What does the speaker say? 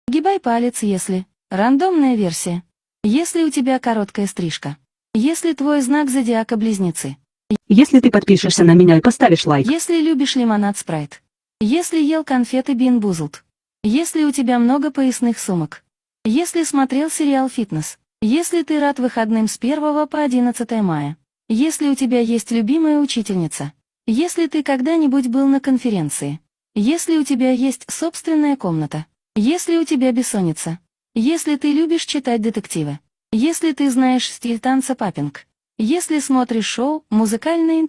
Гибай палец, если. Рандомная версия. Если у тебя короткая стрижка. Если твой знак зодиака Близнецы. Если ты подпишешься на меня и поставишь лайк. Если любишь лимонад Спрайт. Если ел конфеты Бин Бузлд. Если у тебя много поясных сумок. Если смотрел сериал «Фитнес». Если ты рад выходным с 1 по 11 мая. Если у тебя есть любимая учительница. Если ты когда-нибудь был на конференции. Если у тебя есть собственная комната. Если у тебя бессонница. Если ты любишь читать детективы. Если ты знаешь стиль танца паппинг. Если смотришь шоу «Музыкальное интервью».